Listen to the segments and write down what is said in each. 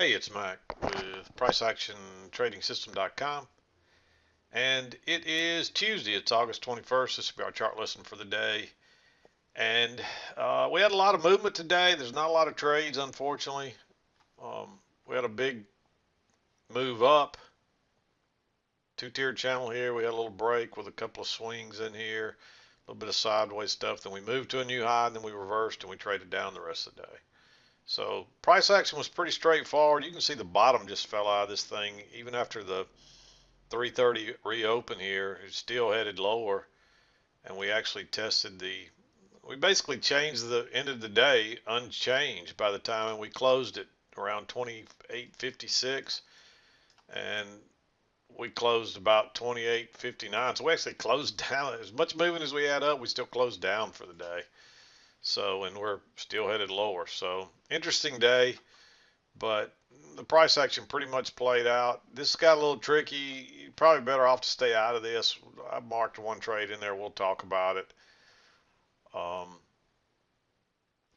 Hey, it's Mac with PriceActionTradingSystem.com, and it is Tuesday. It's August 21st. This will be our chart lesson for the day. And we had a lot of movement today. There's not a lot of trades, unfortunately. We had a big move up, two-tiered channel here. We had a little break with a couple of swings in here, a little bit of sideways stuff. Then we moved to a new high, and then we reversed and we traded down the rest of the day. So price action was pretty straightforward. You can see the bottom just fell out of this thing even after the 330 reopen here. It's still headed lower, and we actually tested we basically changed the end of the day unchanged by the time we closed it around 28.56, and we closed about 28.59. So we actually closed down as much movement as we had up. We still closed down for the day. So, and we're still headed lower. So, interesting day, but the price action pretty much played out. This got a little tricky. You're probably better off to stay out of this. I marked one trade in there. We'll talk about it. Um,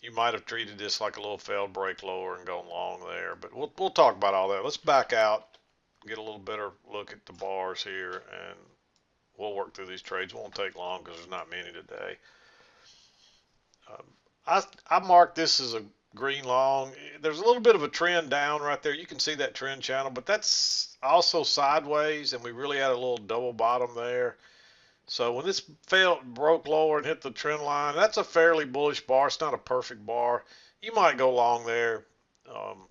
you might have treated this like a little failed break lower and gone long there, but we'll talk about all that. Let's back out, get a little better look at the bars here, and we'll work through these trades. It won't take long because there's not many today. Um, I marked this as a green long. There's a little bit of a trend down right there. You can see that trend channel, but that's also sideways, and we really had a little double bottom there. So when this broke lower and hit the trend line, that's a fairly bullish bar. It's not a perfect bar. You might go long there. Um,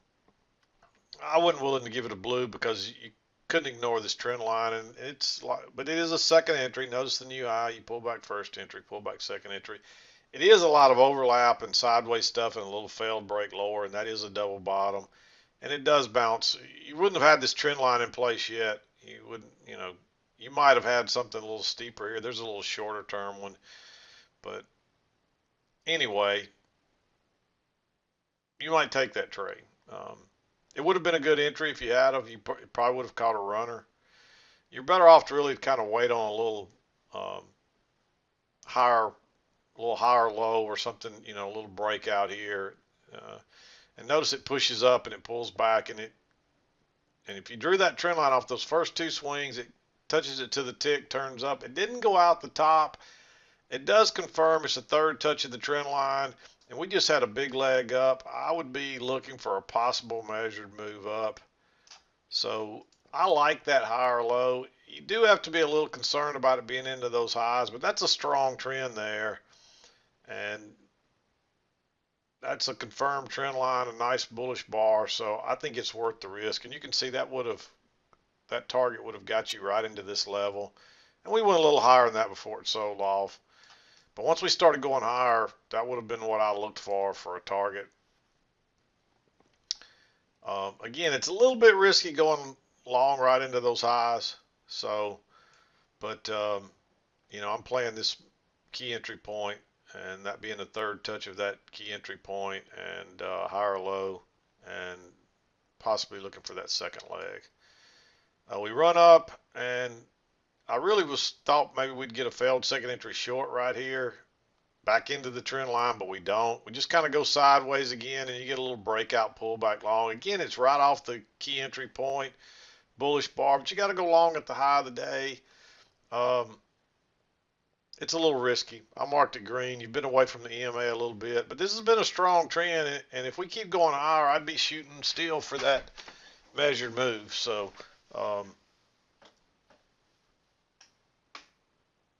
I wasn't willing to give it a blue because you couldn't ignore this trend line, and it's like, but it is a second entry. Notice the new high. You pull back first entry, pull back second entry. It is a lot of overlap and sideways stuff and a little failed break lower, and that is a double bottom. And it does bounce. You wouldn't have had this trend line in place yet. You wouldn't, you might have had something a little steeper here. There's a little shorter term one. But anyway, you might take that trade. It would have been a good entry if you had of. You probably would have caught a runner. You're better off to really kind of wait on a um, higher a little higher low or something, a little breakout here. Uh, and notice it pushes up and it pulls back, and if you drew that trend line off those first two swings, it touches it to the tick, turns up. It didn't go out the top. It does confirm it's a third touch of the trend line, and we just had a big leg up. I would be looking for a possible measured move up. So I like that higher low. You do have to be a little concerned about it being into those highs, but that's a strong trend there. And that's a confirmed trend line, a nice bullish bar. So I think it's worth the risk. And you can see that target would have got you right into this level. And we went a little higher than that before it sold off. But once we started going higher, that would have been what I looked for a target. Again, it's a little bit risky going long right into those highs. So, but I'm playing this key entry point, and that being the third touch of that key entry point, and higher low, and possibly looking for that second leg. We run up, and I really thought maybe we'd get a failed second entry short right here, back into the trend line, but we don't. We just kind of go sideways again, and you get a little breakout pullback long. Again, it's right off the key entry point, bullish bar, but you got to go long at the high of the day. It's a little risky. I marked it green. You've been away from the EMA a little bit, but this has been a strong trend, and if we keep going higher, I'd be shooting still for that measured move. So,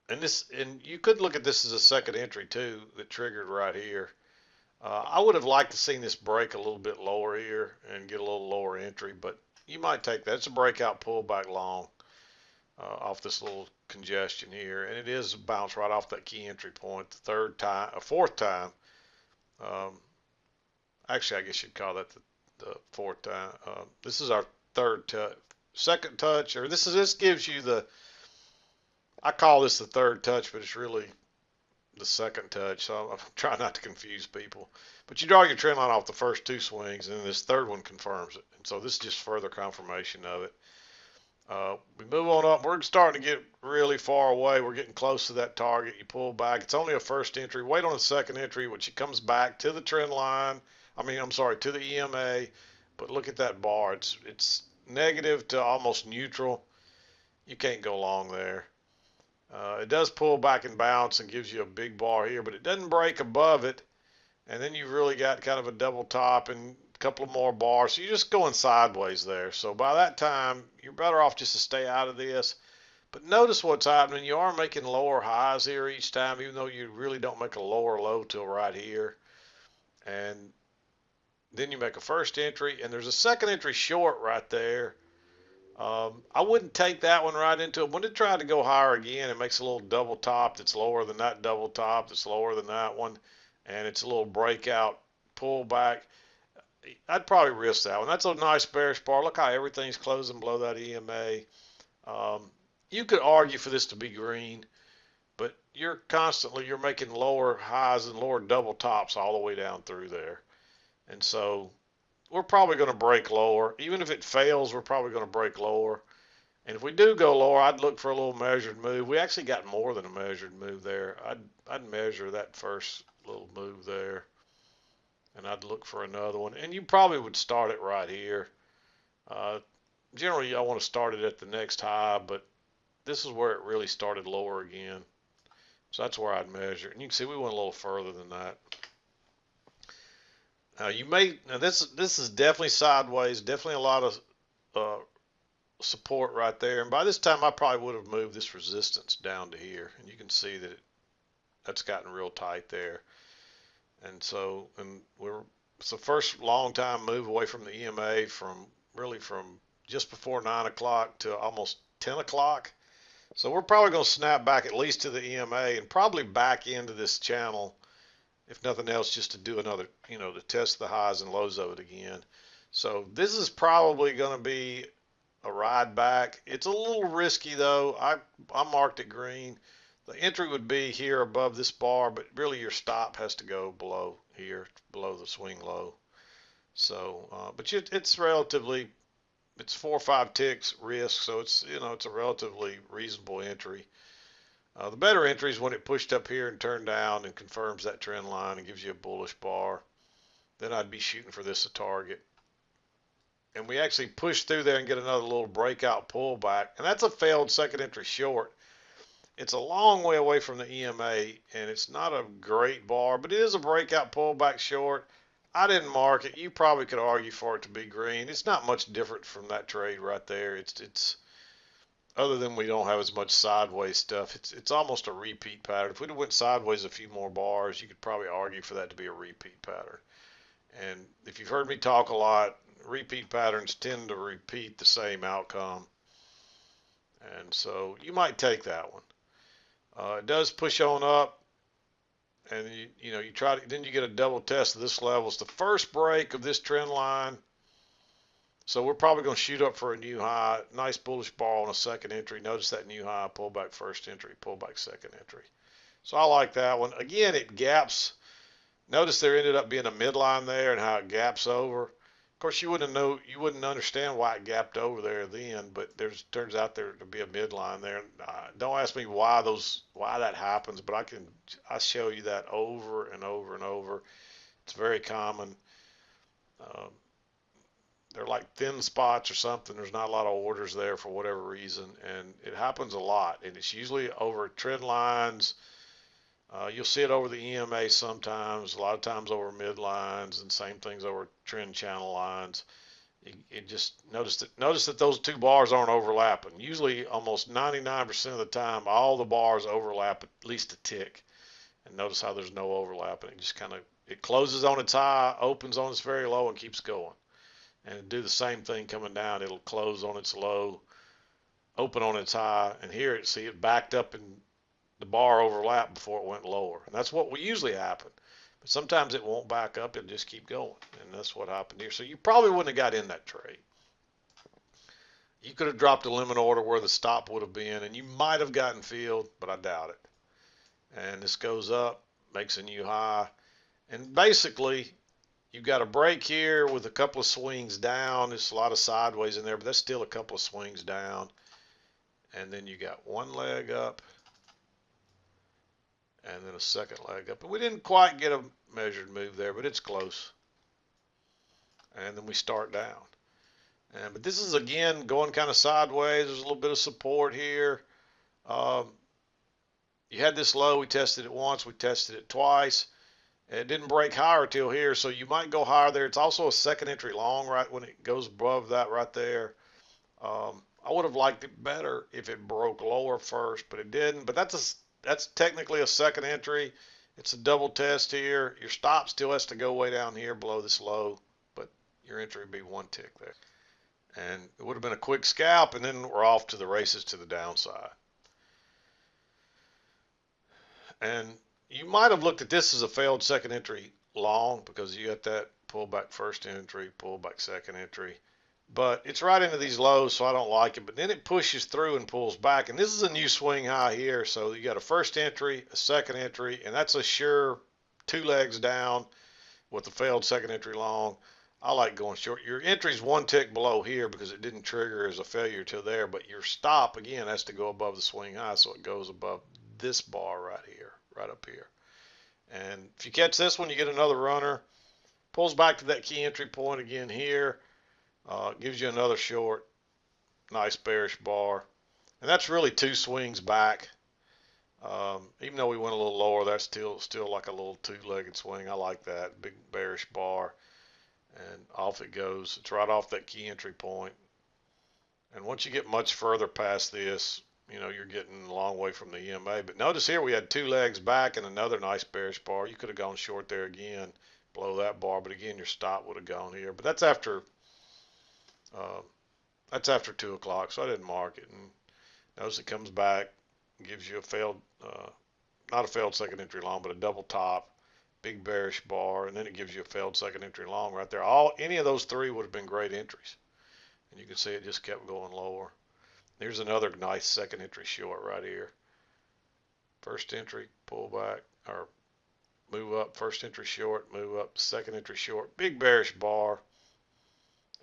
and you could look at this as a second entry too that triggered right here. I would have liked to seen this break a little bit lower here and get a little lower entry, but you might take that. It's a breakout pullback long off this little congestion here, and it is a bounce right off that key entry point the third time, a fourth time. Um, Actually, I guess you'd call that the fourth time. This is our third touch, second touch, or this gives you I call this the third touch, but it's really the second touch. So I'm trying not to confuse people. But you draw your trend line off the first two swings, and then this third one confirms it. And so this is just further confirmation of it. We move on up. We're starting to get really far away. We're getting close to that target. You pull back. It's only a first entry. Wait on a second entry, which it comes back to the trend line. I'm sorry, to the EMA. But look at that bar. It's negative to almost neutral. You can't go long there. It does pull back and bounce and gives you a big bar here, but it doesn't break above it. And then you've really got kind of a double top and a couple of more bars. So you're just going sideways there. So by that time, you're better off just to stay out of this. But notice what's happening. You are making lower highs here each time, even though you really don't make a lower low till right here. And then you make a first entry, and there's a second entry short right there. I wouldn't take that one right into it. When it tried to go higher again, it makes a little double top that's lower than that double top that's lower than that one, and it's a little breakout pullback. I'd probably risk that one. That's a nice bearish bar. Look how everything's closing below that EMA. You could argue for this to be green, but you're making lower highs and lower double tops all the way down through there. And so we're probably going to break lower. Even if it fails, we're probably going to break lower. And if we do go lower, I'd look for a little measured move. We actually got more than a measured move there. I'd measure that first little move there, and I'd look for another one. And you probably would start it right here. Generally, I want to start it at the next high, but this is where it really started lower again. So that's where I'd measure. And you can see we went a little further than that. Now this is definitely sideways, definitely a lot of support right there. And by this time, I probably would have moved this resistance down to here, and you can see that that's gotten real tight there. And so, it's the first long time move away from the EMA from just before 9 o'clock to almost 10 o'clock. So we're probably going to snap back at least to the EMA and probably back into this channel, if nothing else, just to do another, to test the highs and lows of it again. So this is probably going to be a ride back. It's a little risky though. I marked it green. The entry would be here above this bar, but really your stop has to go below here, below the swing low. So, but it's relatively, it's 4 or 5 ticks risk, so it's it's a relatively reasonable entry. The better entry is when it pushed up here and turned down and confirms that trend line and gives you a bullish bar. Then I'd be shooting for this a target. And we actually push through there and get another little breakout pullback, and that's a failed second entry short. It's a long way away from the EMA, and it's not a great bar, but it is a breakout pullback short. I didn't mark it. You probably could argue for it to be green. It's not much different from that trade right there. It's other than we don't have as much sideways stuff. It's almost a repeat pattern. If we'd have went sideways a few more bars, you could probably argue for that to be a repeat pattern. And if you've heard me talk a lot, repeat patterns tend to repeat the same outcome. And so you might take that one. It does push on up, and you try to, then you get a double test of this level. It's the first break of this trend line. So we're probably going to shoot up for a new high. Nice bullish bar on a second entry. Notice that new high, pull back first entry, pull back second entry. So I like that one. Again, it gaps. Notice there ended up being a midline there and how it gaps over. Of course, you wouldn't understand why it gapped over there then, but turns out there to be a midline there. Don't ask me why that happens, but I show you that over and over and over. It's very common. They're like thin spots or something. There's not a lot of orders there for whatever reason, and it happens a lot. And it's usually over trend lines. You'll see it over the EMA sometimes, a lot of times over midlines, and same things over trend channel lines. You just notice that those two bars aren't overlapping. Usually, almost 99% of the time, all the bars overlap at least a tick. And notice how there's no overlap, and it closes on its high, opens on its very low, and keeps going. And do the same thing coming down. It'll close on its low, open on its high, and here it backed up and the bar overlapped before it went lower. And that's what will usually happen. But sometimes it won't back up, it'll just keep going. And that's what happened here. So you probably wouldn't have got in that trade. You could have dropped a limit order where the stop would have been, and you might have gotten filled, but I doubt it. And this goes up, makes a new high. And basically, you've got a break here with a couple of swings down. There's a lot of sideways in there, but that's still a couple of swings down. And then you got one leg up, and then a second leg up. And we didn't quite get a measured move there, but it's close. and then we start down. But this is again going kind of sideways. There's a little bit of support here. Um, you had this low. We tested it once. We tested it twice. It didn't break higher till here, so you might go higher there. It's also a second entry long right when it goes above that right there. I would have liked it better if it broke lower first, but it didn't. But that's technically a second entry. It's a double test here. Your stop still has to go way down here below this low, but your entry would be one tick there. And it would have been a quick scalp, and then we're off to the races to the downside. And you might have looked at this as a failed second entry long because you got that pullback first entry, pullback second entry. But it's right into these lows, so I don't like it. But then it pushes through and pulls back. And this is a new swing high here. So you got a first entry, a second entry, and that's a sure 2 legs down with a failed second entry long. I like going short. Your entry's one tick below here because it didn't trigger as a failure till there. But your stop, again, has to go above the swing high, so it goes above this bar right here, right up here. And if you catch this one, you get another runner. Pulls back to that key entry point again here. Gives you another short, nice bearish bar. And that's really 2 swings back. Even though we went a little lower, that's still like a little 2-legged swing. I like that. Big bearish bar. And off it goes. It's right off that key entry point. And once you get much further past this, you're getting a long way from the EMA. But notice here we had 2 legs back and another nice bearish bar. You could have gone short there again, below that bar. But again, your stop would have gone here. But that's after 2 o'clock, so I didn't mark it. And notice it comes back, gives you a failed, not a failed second entry long, but a double top, big bearish bar, and then it gives you a failed second entry long right there. Any of those 3 would have been great entries. And you can see it just kept going lower. Here's another nice second entry short right here. First entry, pull back, or move up, first entry short, move up, second entry short, big bearish bar.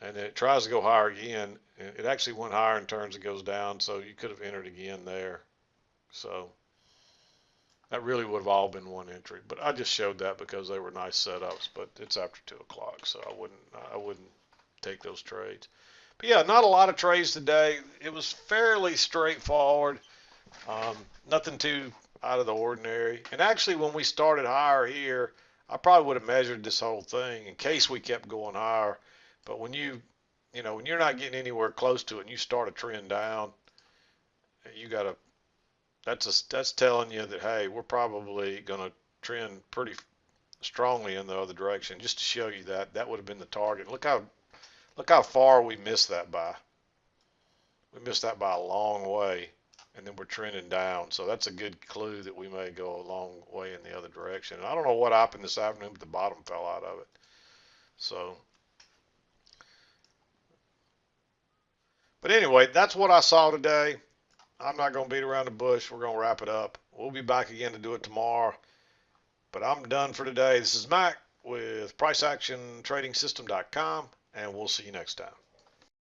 And then it tries to go higher again. It actually went higher and turns and goes down, so you could have entered again there. So that really would have all been one entry. But I just showed that because they were nice setups, but it's after 2 o'clock, so I wouldn't take those trades. But yeah, not a lot of trades today. It was fairly straightforward. Nothing too out of the ordinary. And actually, when we started higher here, I probably would have measured this whole thing in case we kept going higher. But when when you're not getting anywhere close to it and you start a trend down, that's telling you that, hey, we're probably going to trend pretty strongly in the other direction. Just to show you that would have been the target. Look how far we missed that by. We missed that by a long way, and then we're trending down. So that's a good clue that we may go a long way in the other direction. And I don't know what happened this afternoon, but the bottom fell out of it. So, but anyway, that's what I saw today. I'm not going to beat around the bush. We're going to wrap it up. We'll be back again to do it tomorrow. But I'm done for today. This is Mac with PriceActionTradingSystem.com, and we'll see you next time.